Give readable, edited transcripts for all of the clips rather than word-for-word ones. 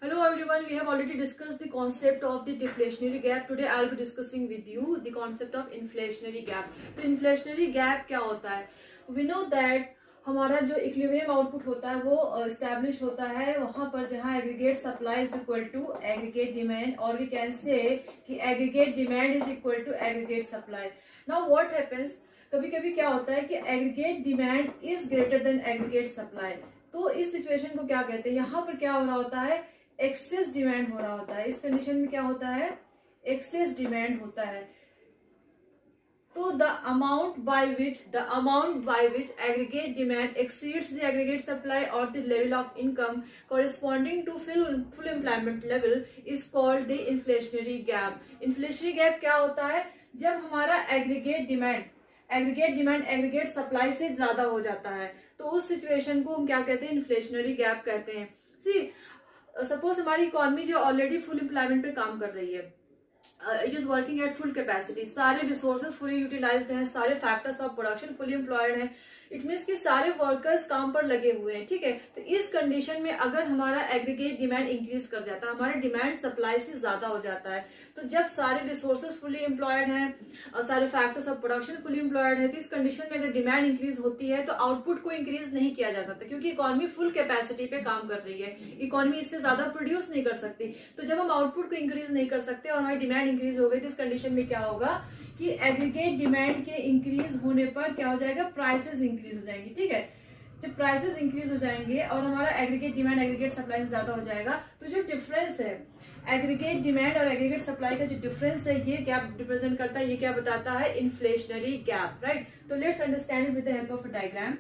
Hello everyone, we have already discussed the concept of the deflationary gap. Today I'll be discussing with you the concept of inflationary gap. तो inflationary gap क्या होता है? We know that हमारा जो equilibrium output होता है वो establish होता है वहां पर जहां aggregate supply is equal to aggregate demand, और वी कैन से कि aggregate demand is equal to aggregate supply. Now what happens, कभी कभी क्या होता है कि aggregate demand is greater than aggregate supply. तो इस सिचुएशन को क्या कहते हैं, यहाँ पर क्या हो रहा होता है, एक्सेस डिमांड हो रहा होता है. इस कंडीशन में क्या होता है, एक्सेस डिमांड होता है. तो the amount by which aggregate demand exceeds the aggregate supply or the level of income corresponding to full employment level is called the inflationary gap. inflationary gap क्या होता है, जब हमारा एग्रीगेट डिमांड एग्रीगेट सप्लाई से ज्यादा हो जाता है तो उस सिचुएशन को हम क्या कहते हैं, इन्फ्लेशनरी गैप कहते हैं. सी सपोज हमारी इकोनॉमी जो ऑलरेडी फुल एम्प्लॉयमेंट पे काम कर रही है, it is working at full capacity, सारे रिसोर्सेज फुली यूटिलाइज्ड हैं, सारे factors of production fully employed हैं. इट मीन्स कि सारे वर्कर्स काम पर लगे हुए हैं. ठीक है, तो इस कंडीशन में अगर हमारा एग्रीगेट डिमांड इंक्रीज कर जाता है, हमारा डिमांड सप्लाई से ज्यादा हो जाता है, तो जब सारे रिसोर्सेज फुली एम्प्लॉयड हैं और सारे factors of production fully employed है, तो इस कंडीशन में अगर डिमांड इंक्रीज होती है तो आउटपुट को इंक्रीज नहीं किया जा सकता, क्योंकि इकोनॉमी फुल कैपेसिटी पे काम कर रही है, इकोनॉमी इससे ज्यादा प्रोड्यूस नहीं कर सकती. तो जब हम आउटपुट को इंक्रीज नहीं कर सकते और हमारी डिमांड इंक्रीज हो गई, तो इस कंडीशन में क्या होगा कि एग्रीगेट डिमांड के इंक्रीज होने पर क्या हो जाएगा, प्राइसेस इंक्रीज हो जाएंगी. ठीक है, जब प्राइसेस इंक्रीज हो जाएंगे और हमारा एग्रीगेट डिमांड एग्रीगेट सप्लाई से ज्यादा हो जाएगा, तो जो डिफरेंस है एग्रीगेट डिमांड और एग्रीगेट सप्लाई का जो डिफरेंस है, ये क्या रिप्रेजेंट करता है, ये क्या बताता है, इन्फ्लेशनरी गैप. राइट, तो let's understand it with the help of a diagram.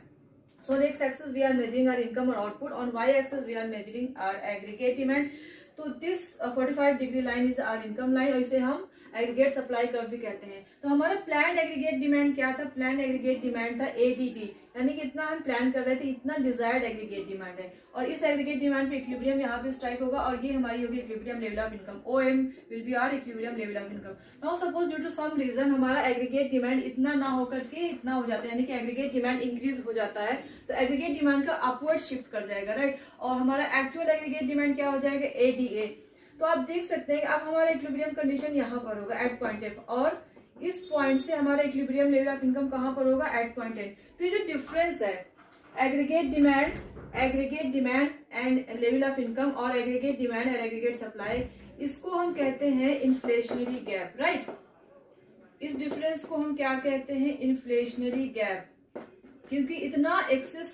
So on x-axis we are measuring our income or output. On y-axis we are measuring our aggregate demand. तो this 45 degree line is our income line, और इसे हम aggregate supply curve भी कहते हैं. तो हमारा plan aggregate demand क्या था, प्लान एग्रीगेट डिमांड था एडीडी, यानी कि इतना हम प्लान कर रहे थे, इतना डिजायर्ड एग्रीगेट डिमांड है. और इस एग्रीगेट डिमांड पे इक्विलिब्रियम यहाँ पे स्ट्राइक होगा, और ये हमारी होगी equilibrium level of income. OM will be our equilibrium level of income. Now suppose due to some reason हमारा एग्रीगेट डिमांड इतना ना होकर के इतना हो जाता है, यानी कि एग्रीगेट डिमांड इंक्रीज हो जाता है, तो एग्रीगेट डिमांड का अपवर्ड शिफ्ट कर जाएगा. राइट, और हमारा एक्चुअल एग्रीगेट डिमांड क्या हो जाएगा, एडीए. तो आप देख सकते हैं अब हमारा इक्विलिब्रियम कंडीशन यहाँ पर होगा एट पॉइंट एफ, और इस पॉइंट से हमारा इक्विलिब्रियम लेवल ऑफ इनकम कहाँ पर होगा, एट पॉइंट एन. तो ये जो डिफरेंस है aggregate demand and level of income और एग्रीगेट डिमांड और एग्रीगेट सप्लाई, इसको हम कहते हैं इन्फ्लेशनरी गैप. राइट, इस डिफरेंस को हम क्या कहते हैं, इन्फ्लेशनरी गैप, क्योंकि इतना एक्सेस